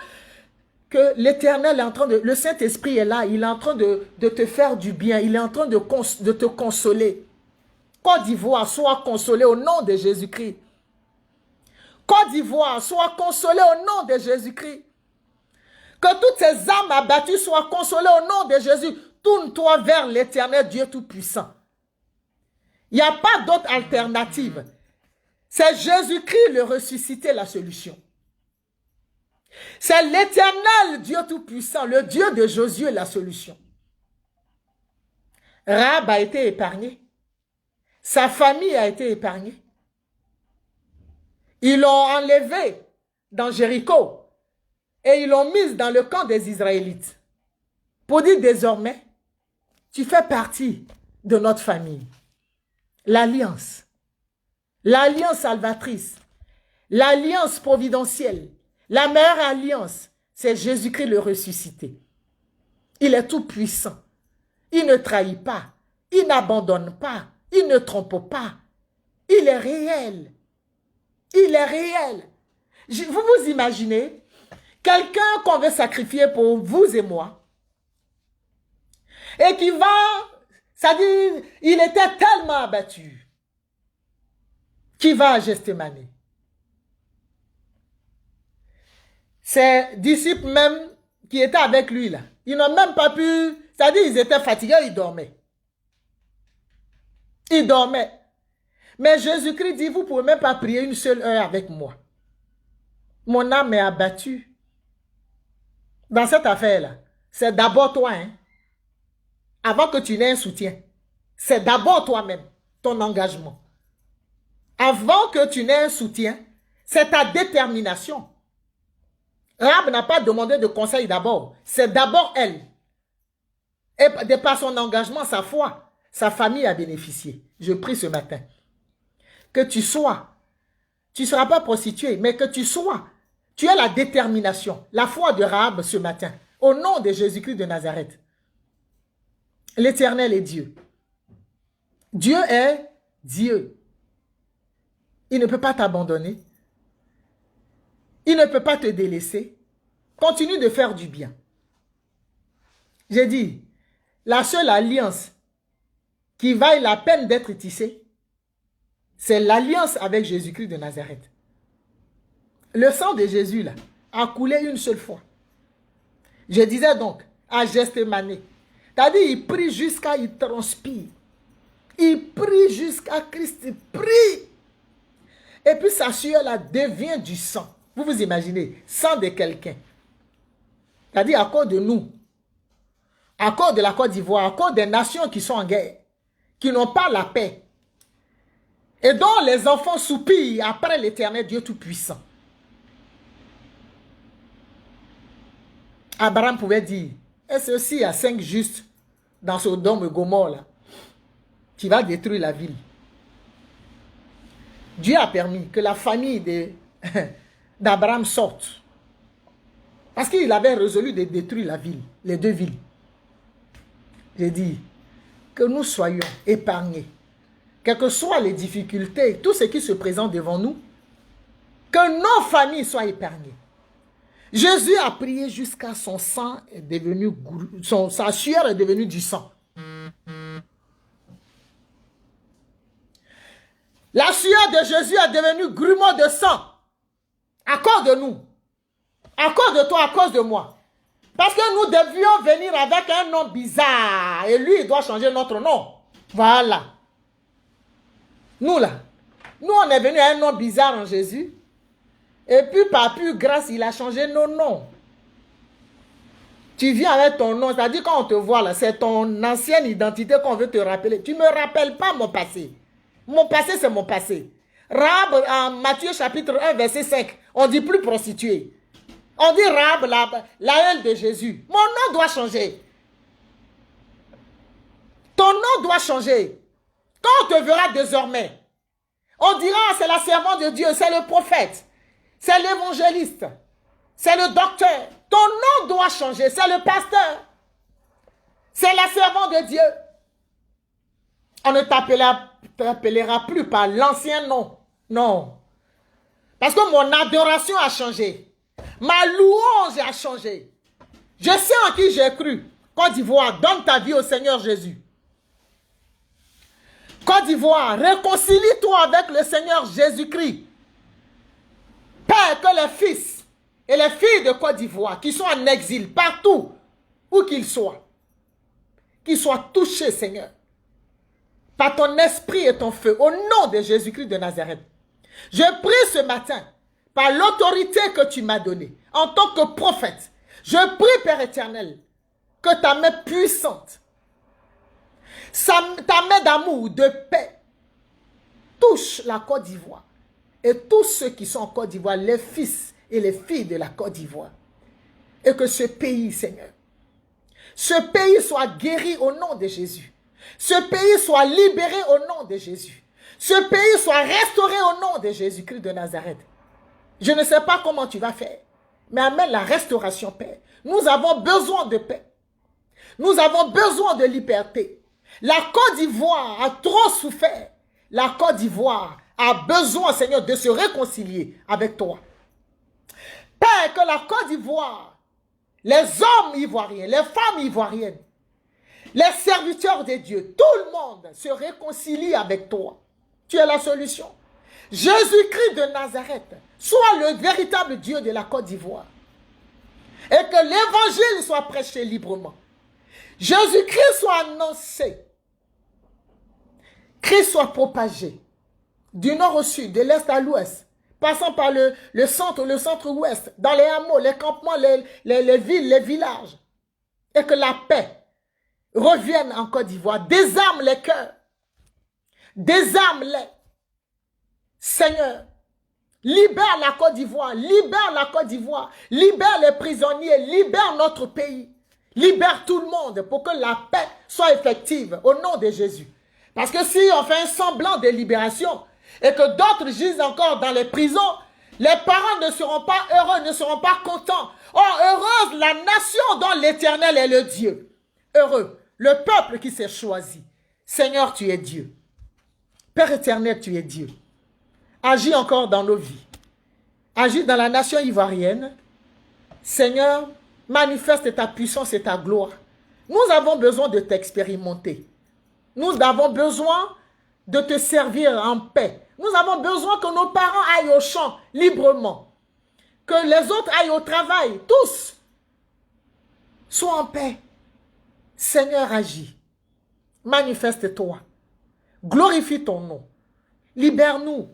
que l'Éternel est en train de... Le Saint-Esprit est là, il est en train de te faire du bien, il est en train de te consoler. Côte d'Ivoire, sois consolé au nom de Jésus-Christ. Côte d'Ivoire, sois consolé au nom de Jésus-Christ. Que toutes ces âmes abattues soient consolées au nom de Jésus. Tourne-toi vers l'Éternel Dieu Tout-Puissant. Il n'y a pas d'autre alternative. C'est Jésus-Christ le ressuscité la solution. C'est l'Éternel Dieu Tout-Puissant, le Dieu de Josué la solution. Rahab a été épargné. Sa famille a été épargnée. Ils l'ont enlevé dans Jéricho et ils l'ont mise dans le camp des Israélites. Pour dire désormais, tu fais partie de notre famille. L'alliance. L'alliance salvatrice. L'alliance providentielle. La meilleure alliance, c'est Jésus-Christ le ressuscité. Il est tout puissant. Il ne trahit pas. Il n'abandonne pas. Il ne trompe pas. Il est réel. Il est réel. Vous vous imaginez quelqu'un qu'on veut sacrifier pour vous et moi et qui va, ça dit, il était tellement abattu qui va à Gethsémani. Ses disciples même qui étaient avec lui là, ils n'ont même pas pu, c'est-à-dire ils étaient fatigués, ils dormaient. Ils dormaient. Mais Jésus-Christ dit, vous ne pouvez même pas prier une seule heure avec moi. Mon âme est abattue. Dans cette affaire-là, c'est d'abord toi, hein. Avant que tu n'aies un soutien. C'est d'abord toi-même, ton engagement. Avant que tu n'aies un soutien, c'est ta détermination. Rahab n'a pas demandé de conseil d'abord. C'est d'abord elle. Et de par son engagement, sa foi, sa famille a bénéficié. Je prie ce matin. Que tu sois, tu ne seras pas prostituée, mais que tu as la détermination, la foi de Rahab ce matin, au nom de Jésus-Christ de Nazareth. L'Éternel est Dieu. Dieu est Dieu. Il ne peut pas t'abandonner. Il ne peut pas te délaisser. Continue de faire du bien. J'ai dit, la seule alliance qui vaille la peine d'être tissée, c'est l'alliance avec Jésus-Christ de Nazareth. Le sang de Jésus là, a coulé une seule fois. Je disais donc, à Gethsémani, c'est-à-dire il prie jusqu'à il transpire. Il prie jusqu'à Christ, il prie. Et puis sa sueur là devient du sang. Vous vous imaginez, sang de quelqu'un. C'est-à-dire à cause de nous, à cause de la Côte d'Ivoire, à cause des nations qui sont en guerre, qui n'ont pas la paix, et dont les enfants soupirent après l'Éternel Dieu Tout-Puissant. Abraham pouvait dire, est-ce aussi il y a 5 justes dans Sodome et Gomorrhe là, qui va détruire la ville? Dieu a permis que la famille d'Abraham sorte. Parce qu'il avait résolu de détruire la ville, les 2 villes. J'ai dit que nous soyons épargnés. Quelles que soient les difficultés, tout ce qui se présente devant nous, que nos familles soient épargnées. Jésus a prié jusqu'à son sang est devenu, sa sueur est devenue du sang. La sueur de Jésus est devenue grumeau de sang. À cause de nous. À cause de toi, à cause de moi. Parce que nous devions venir avec un nom bizarre. Et lui, il doit changer notre nom. Voilà. Nous là, nous on est venu à un nom bizarre en Jésus. Et puis par pure grâce, il a changé nos noms. Tu viens avec ton nom, c'est-à-dire quand on te voit là, c'est ton ancienne identité qu'on veut te rappeler. Tu ne me rappelles pas mon passé. Mon passé, c'est mon passé. Rahab, en Matthieu chapitre 1, verset 5, on ne dit plus prostituée. On dit Rahab, la haine de Jésus. Mon nom doit changer. Ton nom doit changer. Quand on te verra désormais, on dira c'est la servante de Dieu, c'est le prophète, c'est l'évangéliste, c'est le docteur. Ton nom doit changer, c'est le pasteur, c'est la servante de Dieu. On ne t'appellera plus par l'ancien nom. Non. Parce que mon adoration a changé. Ma louange a changé. Je sais en qui j'ai cru. Côte d'Ivoire, donne ta vie au Seigneur Jésus. Côte d'Ivoire, réconcilie-toi avec le Seigneur Jésus-Christ. Père, que les fils et les filles de Côte d'Ivoire qui sont en exil, partout où qu'ils soient touchés, Seigneur, par ton esprit et ton feu, au nom de Jésus-Christ de Nazareth. Je prie ce matin, par l'autorité que tu m'as donnée, en tant que prophète, je prie, Père éternel, que ta main puissante, ta main d'amour, de paix, touche la Côte d'Ivoire et tous ceux qui sont en Côte d'Ivoire, les fils et les filles de la Côte d'Ivoire. Et que ce pays, Seigneur, ce pays soit guéri au nom de Jésus. Ce pays soit libéré au nom de Jésus. Ce pays soit restauré au nom de Jésus-Christ de Nazareth. Je ne sais pas comment tu vas faire, mais amène la restauration, Père. Nous avons besoin de paix. Nous avons besoin de liberté. La Côte d'Ivoire a trop souffert. La Côte d'Ivoire a besoin, Seigneur, de se réconcilier avec toi. Père, que la Côte d'Ivoire, les hommes ivoiriens, les femmes ivoiriennes, les serviteurs de Dieu, tout le monde se réconcilie avec toi. Tu es la solution. Jésus-Christ de Nazareth, sois le véritable Dieu de la Côte d'Ivoire. Et que l'évangile soit prêché librement. Jésus-Christ soit annoncé. Christ soit propagé. Du nord au sud, de l'est à l'ouest. Passant par le centre-ouest, dans les hameaux, les campements, les villes, les villages. Et que la paix revienne en Côte d'Ivoire. Désarme les cœurs. Désarme-les. Seigneur, libère la Côte d'Ivoire, libère la Côte d'Ivoire, libère les prisonniers, libère notre pays, libère tout le monde pour que la paix soit effective au nom de Jésus. Parce que si on fait un semblant de libération et que d'autres gisent encore dans les prisons, les parents ne seront pas heureux, ne seront pas contents. Oh, heureuse la nation dont l'Éternel est le Dieu. Heureux le peuple qui s'est choisi. Seigneur, tu es Dieu. Père éternel, tu es Dieu. Agis encore dans nos vies. Agis dans la nation ivoirienne. Seigneur, manifeste ta puissance et ta gloire. Nous avons besoin de t'expérimenter. Nous avons besoin de te servir en paix. Nous avons besoin que nos parents aillent au champ librement. Que les autres aillent au travail. Tous soient en paix. Seigneur, agis. Manifeste-toi. Glorifie ton nom. Libère-nous.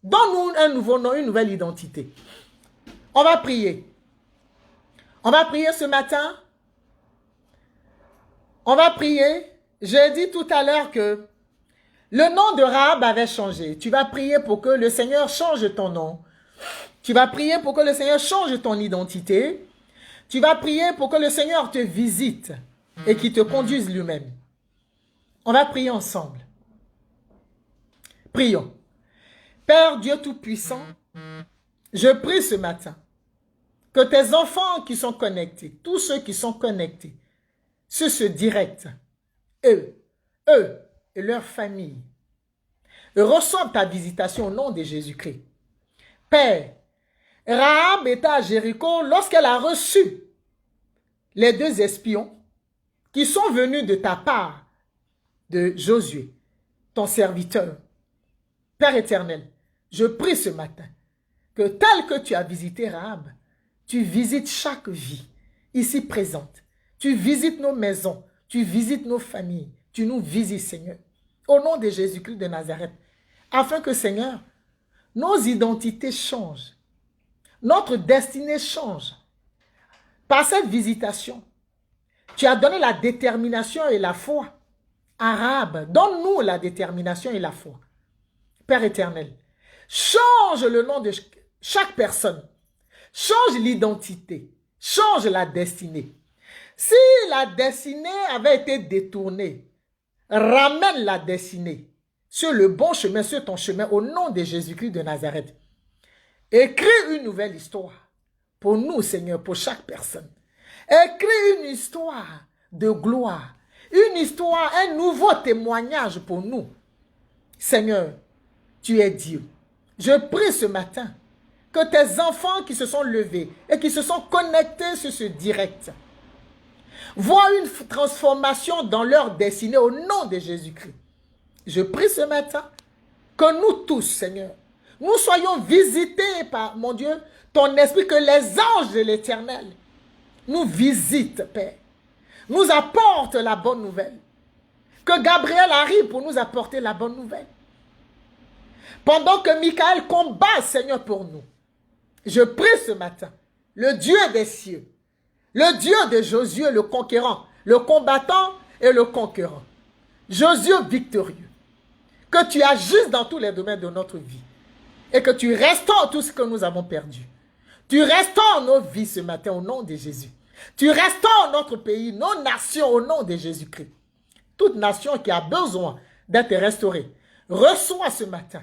Donne-nous un nouveau nom, une nouvelle identité. On va prier. On va prier ce matin. On va prier. J'ai dit tout à l'heure que le nom de Rahab avait changé. Tu vas prier pour que le Seigneur change ton nom. Tu vas prier pour que le Seigneur change ton identité. Tu vas prier pour que le Seigneur te visite et qu'il te conduise lui-même. On va prier ensemble. Prions. Père Dieu Tout-Puissant, je prie ce matin que tes enfants qui sont connectés, tous ceux qui sont connectés, sur ce direct, eux et leur famille, reçoivent ta visitation au nom de Jésus-Christ. Père, Rahab était à Jéricho lorsqu'elle a reçu les deux espions qui sont venus de ta part, de Josué, ton serviteur. Père éternel, je prie ce matin que tel que tu as visité Rahab, tu visites chaque vie ici présentes. Tu visites nos maisons, tu visites nos familles, tu nous visites, Seigneur. Au nom de Jésus-Christ de Nazareth, afin que, Seigneur, nos identités changent, notre destinée change. Par cette visitation, tu as donné la détermination et la foi. Arabe, donne-nous la détermination et la foi. Père éternel, change le nom de chaque personne. Change l'identité. Change la destinée. Si la destinée avait été détournée, ramène la destinée sur le bon chemin, sur ton chemin, au nom de Jésus-Christ de Nazareth. Écris une nouvelle histoire pour nous, Seigneur, pour chaque personne. Écris une histoire de gloire, une histoire, un nouveau témoignage pour nous. Seigneur, tu es Dieu. Je prie ce matin que tes enfants qui se sont levés et qui se sont connectés sur ce direct voient une transformation dans leur destinée au nom de Jésus-Christ. Je prie ce matin que nous tous, Seigneur, nous soyons visités par, mon Dieu, ton esprit, que les anges de l'Éternel nous visitent, Père, nous apportent la bonne nouvelle. Que Gabriel arrive pour nous apporter la bonne nouvelle. Pendant que Michael combat, Seigneur, pour nous, je prie ce matin, le Dieu des cieux, le Dieu de Josué, le conquérant, le combattant et le conquérant, Josué victorieux, que tu agisses dans tous les domaines de notre vie et que tu restaures tout ce que nous avons perdu. Tu restaures nos vies ce matin au nom de Jésus. Tu restaures notre pays, nos nations au nom de Jésus-Christ. Toute nation qui a besoin d'être restaurée, reçoit ce matin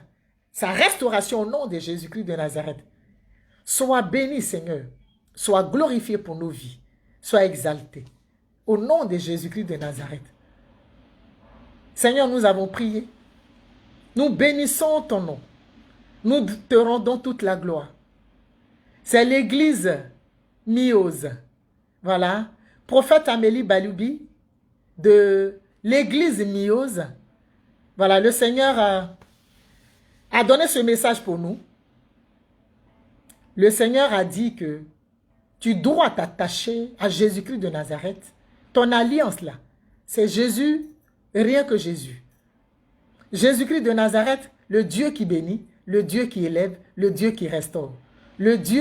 sa restauration au nom de Jésus-Christ de Nazareth. Sois béni, Seigneur. Sois glorifié pour nos vies. Sois exalté. Au nom de Jésus-Christ de Nazareth. Seigneur, nous avons prié. Nous bénissons ton nom. Nous te rendons toute la gloire. C'est l'église Miose. Voilà. Prophète Amélie Baloubi de l'église Miose. Voilà, le Seigneur a donné ce message pour nous. Le Seigneur a dit que tu dois t'attacher à Jésus-Christ de Nazareth. Ton alliance là, c'est Jésus, rien que Jésus. Jésus-Christ de Nazareth, le Dieu qui bénit, le Dieu qui élève, le Dieu qui restaure. Le Dieu